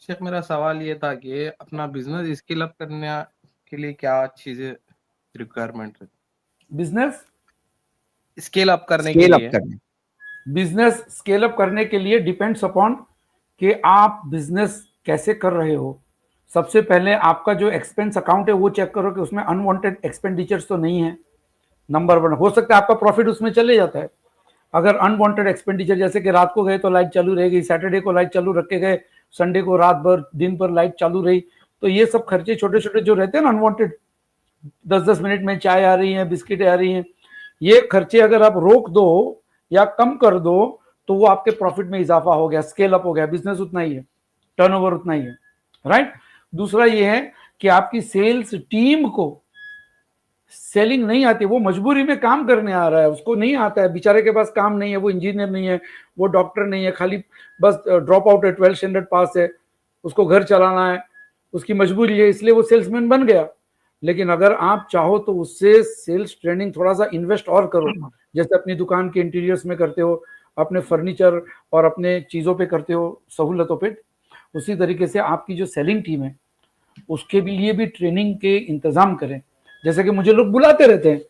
शेख, मेरा सवाल ये था कि अपना बिजनेस स्केल अप करने के लिए क्या चीजें रिक्वायरमेंट है? बिजनेस स्केल अप करने के स्केल अप लिए करने, बिजनेस स्केल अप करने के लिए डिपेंड्स अपॉन कि आप बिजनेस कैसे कर रहे हो। सबसे पहले आपका जो एक्सपेंस अकाउंट है वो चेक करो कि उसमें अनवांटेड एक्सपेंडिचर्स तो नहीं है। नंबर वन, हो सकता है आपका प्रॉफिट उसमें चले जाता है। अगर अनवांटेड एक्सपेंडिचर, जैसे कि रात को गए तो लाइट चालू रहेगी, सैटरडे को लाइट चालू रख के गए, संडे को रात भर दिन भर लाइट चालू रही, तो ये सब खर्चे छोटे छोटे जो रहते हैं ना अनवांटेड, 10-10 मिनट में चाय आ रही है, बिस्किटें आ रही हैं, ये खर्चे अगर आप रोक दो या कम कर दो तो वो आपके प्रॉफिट में इजाफा हो गया, स्केल अप हो गया, बिजनेस उतना ही है, टर्नओवर उतना ही है, राइट। दूसरा ये है कि आपकी सेल्स टीम को सेलिंग नहीं आती, वो मजबूरी में काम करने आ रहा है, उसको नहीं आता है, बेचारे के पास काम नहीं है, वो इंजीनियर नहीं है, वो डॉक्टर नहीं है, खाली बस ड्रॉप आउट है, 12th स्टैंडर्ड पास है, उसको घर चलाना है, उसकी मजबूरी है, इसलिए वो सेल्समैन बन गया। लेकिन अगर आप चाहो तो उससे सेल्स ट्रेनिंग थोड़ा सा इन्वेस्ट और करो, जैसे अपनी दुकान के इंटीरियर्स में करते हो, अपने फर्नीचर और अपने चीज़ों पे करते हो, सहूलतों पे, उसी तरीके से आपकी जो सेलिंग टीम है उसके भी लिए भी ट्रेनिंग के इंतजाम करें। जैसे कि मुझे लोग बुलाते रहते हैं,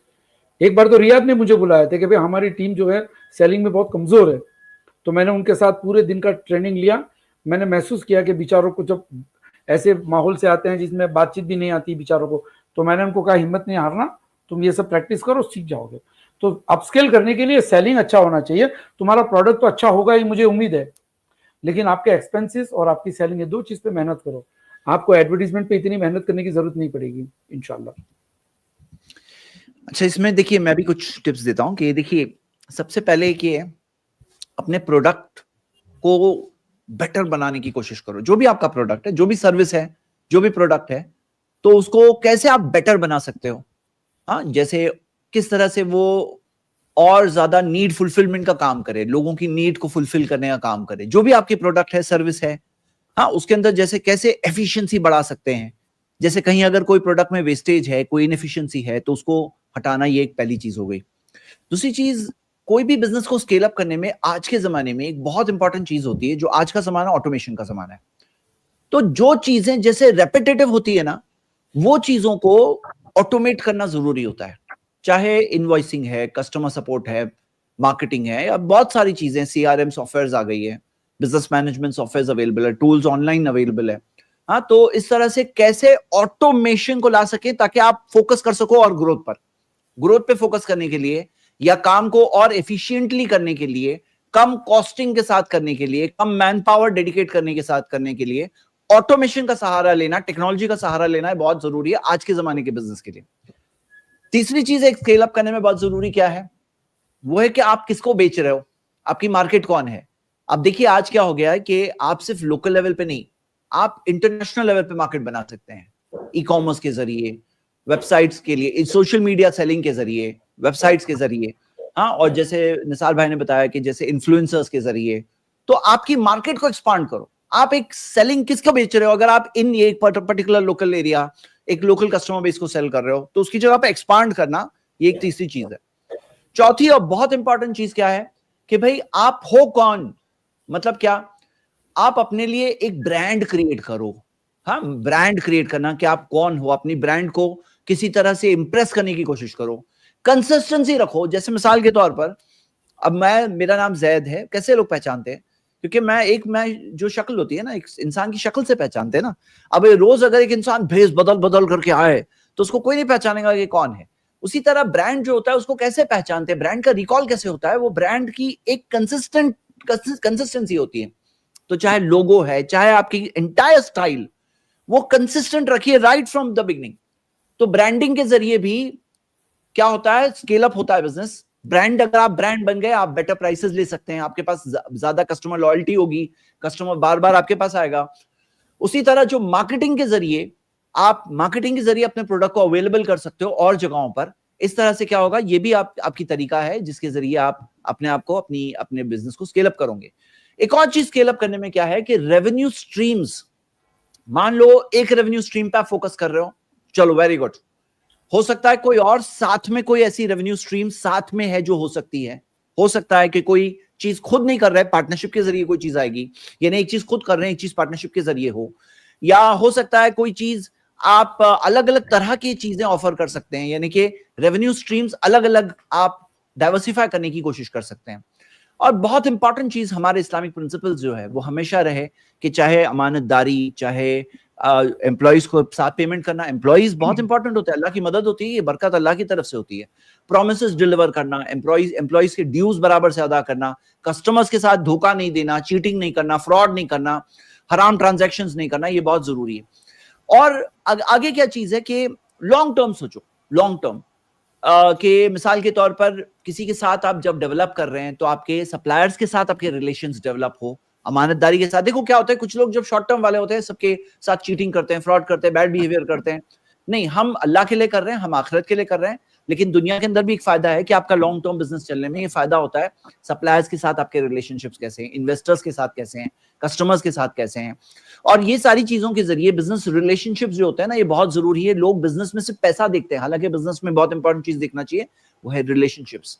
एक बार तो रियाद ने मुझे बुलाया था कि भाई हमारी टीम जो है सेलिंग में बहुत कमज़ोर है, तो मैंने उनके साथ पूरे दिन का ट्रेनिंग लिया। मैंने महसूस किया कि बेचारों को जब ऐसे माहौल से आते हैं जिसमें बातचीत भी नहीं आती बेचारों को, तो मैंने उनको कहा हिम्मत नहीं हारना, तुम ये सब प्रैक्टिस करो, सीख जाओगे। तो अपस्केल करने के लिए सेलिंग अच्छा होना चाहिए, तुम्हारा प्रोडक्ट तो अच्छा होगा ही मुझे उम्मीद है, लेकिन आपके एक्सपेंसेस और आपकी सेलिंग, ये दो चीज पे मेहनत करो। आपको एडवर्टीजमेंट पे इतनी मेहनत करने की जरूरत नहीं पड़ेगी इंशाल्लाह। अच्छा, इसमें देखिए मैं भी कुछ टिप्स देता हूं कि देखिए सबसे पहले कि अपने प्रोडक्ट को बेटर बनाने की कोशिश करो। जो भी आपका प्रोडक्ट है, जो भी सर्विस है, जो भी प्रोडक्ट है, तो उसको कैसे आप बेटर बना सकते हो। हाँ, जैसे किस तरह से वो और ज्यादा नीड फुलफिलमेंट का काम करे, लोगों की नीड को फुलफिल करने का काम करे। जो भी आपकी प्रोडक्ट है, सर्विस है, हाँ, उसके अंदर जैसे कैसे एफिशिएंसी बढ़ा सकते हैं। जैसे कहीं अगर कोई प्रोडक्ट में वेस्टेज है, कोई इनएफिशिएंसी है, तो उसको हटाना, ये एक पहली चीज हो गई। दूसरी चीज, कोई भी बिजनेस को स्केल अप करने में आज के जमाने में एक बहुत इंपॉर्टेंट चीज होती है, जो आज का जमाना ऑटोमेशन का जमाना है। तो जो चीजें जैसे रेपिटेटिव होती है ना, वो चीजों को ऑटोमेट करना जरूरी होता है। चाहे इनवॉइसिंग है, कस्टमर सपोर्ट है, मार्केटिंग है, या बहुत सारी चीजें, सीआरएम सॉफ्टवेयर्स आ गई है, बिजनेस मैनेजमेंट सॉफ्टवेयर अवेलेबल है, टूल्स ऑनलाइन अवेलेबल है। हाँ, तो इस तरह से कैसे ऑटोमेशन को ला सके ताकि आप फोकस कर सको और ग्रोथ पे फोकस करने के लिए, या काम को और एफिशिएंटली करने के लिए, कम कॉस्टिंग के साथ करने के लिए, कम मैन पावर डेडिकेट करने के साथ करने के लिए ऑटोमेशन का सहारा लेना, टेक्नोलॉजी का सहारा लेना है, बहुत जरूरी है आज के जमाने के बिजनेस के लिए। तीसरी चीज एक स्केल अप करने में बहुत जरूरी क्या है, वो है कि आप किसको बेच रहे हो, आपकी मार्केट कौन है। अब देखिए आज क्या हो गया है कि आप सिर्फ लोकल लेवल पे नहीं, आप इंटरनेशनल लेवल पे मार्केट बना सकते हैं, ई कॉमर्स के जरिए, वेबसाइट्स के लिए, सोशल मीडिया सेलिंग के जरिए, वेबसाइट्स के जरिए, हाँ, और जैसे निसार भाई ने बताया कि जैसे इन्फ्लुएंसर्स के जरिए। तो आपकी मार्केट को एक्सपांड करो। आप एक सेलिंग किसका बेच रहे हो, अगर आप इन एक पर्टिकुलर लोकल एरिया, एक लोकल कस्टमर बेस को सेल कर रहे हो, तो उसकी जगह पे एक्सपांड करना, ये एक तीसरी चीज है। चौथी और बहुत इंपॉर्टेंट चीज क्या है कि भाई आप हो कौन, मतलब क्या, आप अपने लिए एक ब्रांड क्रिएट करो। हाँ, ब्रांड क्रिएट करना कि आप कौन हो, अपनी ब्रांड को किसी तरह से इंप्रेस करने की कोशिश करो। कंसिस्टेंसी रखो। जैसे मिसाल के तौर पर, अब मेरा नाम जैद है, कैसे लोग पहचानते हैं, क्योंकि मैं जो शक्ल होती है ना, एक इंसान की शक्ल से पहचानते हैं ना। अब रोज अगर एक इंसान भेष बदल बदल करके आए तो उसको कोई नहीं पहचानेगा कि कौन है। उसी तरह ब्रांड जो होता है उसको कैसे पहचानते हैं, ब्रांड का रिकॉल कैसे होता है, वो ब्रांड की एक कंसिस्टेंसी होती है। तो चाहे लोगो है, चाहे आपकी एंटायर स्टाइल, वो कंसिस्टेंट रखिए राइट फ्रॉम द बिगनिंग। तो ब्रांडिंग के जरिए भी क्या होता है, स्केल अप होता है बिजनेस। ब्रांड, अगर आप ब्रांड बन गए, आप बेटर प्राइसेस ले सकते हैं, आपके पास ज्यादा कस्टमर लॉयल्टी होगी, कस्टमर बार बार आपके पास आएगा। उसी तरह जो मार्केटिंग के जरिए, आप मार्केटिंग के जरिए अपने प्रोडक्ट को अवेलेबल कर सकते हो और जगहों पर। इस तरह से क्या होगा, ये भी आपकी तरीका है जिसके जरिए आप अपने आप को, अपने बिजनेस को स्केल अप करोगे। एक और चीज स्केल अप करने में क्या है कि रेवेन्यू स्ट्रीम्स। मान लो एक रेवेन्यू स्ट्रीम पे आप फोकस कर रहे हो, चलो वेरी गुड। हो सकता है कोई और साथ में कोई ऐसी रेवेन्यू स्ट्रीम साथ में है जो हो सकती है। हो सकता है कि कोई चीज खुद नहीं कर रहे, पार्टनरशिप के जरिए कोई चीज आएगी, यानी एक चीज खुद कर रहे हैं, एक चीज पार्टनरशिप के जरिए हो, या हो सकता है कोई चीज आप अलग अलग तरह की चीजें ऑफर कर सकते हैं, यानी कि रेवेन्यू स्ट्रीम्स अलग अलग आप डाइवर्सिफाई करने की कोशिश कर सकते हैं। और बहुत इंपॉर्टेंट चीज हमारे इस्लामिक प्रिंसिपल्स जो है वो हमेशा रहे कि चाहे अमानतदारी, चाहे एम्प्लॉइज को साथ पेमेंट करना, एम्प्लॉइज बहुत इंपॉर्टेंट होता है, अल्लाह की मदद होती है, ये बरकत अल्लाह की तरफ से होती है। प्रोमिसेस डिलीवर करना, एम्प्लॉइज के ड्यूज बराबर से अदा करना, कस्टमर्स के साथ धोखा नहीं देना, चीटिंग नहीं करना, फ्रॉड नहीं करना, हराम ट्रांजैक्शंस नहीं करना, ये बहुत जरूरी है। और आगे क्या चीज है कि लॉन्ग टर्म सोचो, लॉन्ग टर्म के मिसाल के तौर पर किसी के साथ आप जब डेवलप कर रहे हैं तो आपके सप्लायर्स के साथ आपके रिलेशंस डेवलप हो, अमानतदारी के साथ। देखो क्या होता है, कुछ लोग जब शॉर्ट टर्म वाले होते हैं सबके साथ चीटिंग करते हैं, फ्रॉड करते हैं, बैड बिहेवियर करते हैं। नहीं, हम अल्लाह के लिए कर रहे हैं, हम आखिरत के लिए कर रहे हैं, लेकिन दुनिया के अंदर भी एक फायदा है कि आपका लॉन्ग टर्म बिजनेस चलने में ये फायदा होता है। सप्लायर्स के साथ आपके रिलेशनशिप्स कैसे हैं, इन्वेस्टर्स के साथ कैसे हैं, कस्टमर्स के साथ कैसे हैं, और ये सारी चीजों के जरिए बिजनेस रिलेशनशिप्स जो होते हैं ना, ये बहुत जरूरी है। लोग बिजनेस में सिर्फ पैसा देखते हैं, हालांकि बिजनेस में बहुत इंपॉर्टेंट चीज देखना चाहिए, वो है रिलेशनशिप्स।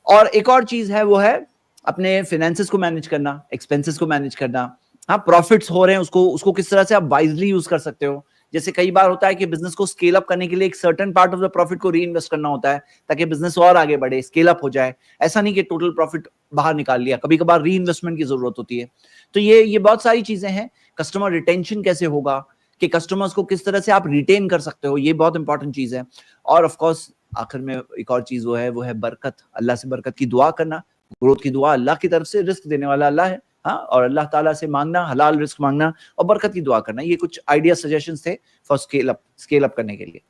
और एक और चीज है, वो है अपने फाइनेंसेस को मैनेज करना, एक्सपेंसेस को मैनेज करना। हाँ, प्रॉफिट्स हो रहे हैं उसको किस तरह से आप वाइजली यूज कर सकते हो। जैसे कई बार होता है कि बिजनेस को स्केल अप करने के लिए एक certain part of the profit को री इन्वेस्ट करना होता है ताकि बिजनेस और आगे बढ़े, स्केल अप हो जाए। ऐसा नहीं कि टोटल प्रॉफिट बाहर निकाल लिया, कभी कभार री इन्वेस्टमेंट की जरूरत होती है। तो ये बहुत सारी चीजें हैं। कस्टमर रिटेंशन कैसे होगा, कि कस्टमर्स को किस तरह से आप रिटेन कर सकते हो, ये बहुत इंपॉर्टेंट चीज है। और ऑफ कोर्स आखिर में एक और चीज वो है बरकत, अल्लाह से बरकत की दुआ करना। ग्रोथ की दुआ अल्लाह की तरफ से, रिस्क देने वाला अल्लाह है, हाँ, और अल्लाह ताला से मांगना, हलाल रिस्क मांगना और बरकत की दुआ करना। ये कुछ आइडिया सजेशंस थे फॉर स्केल अप करने के लिए।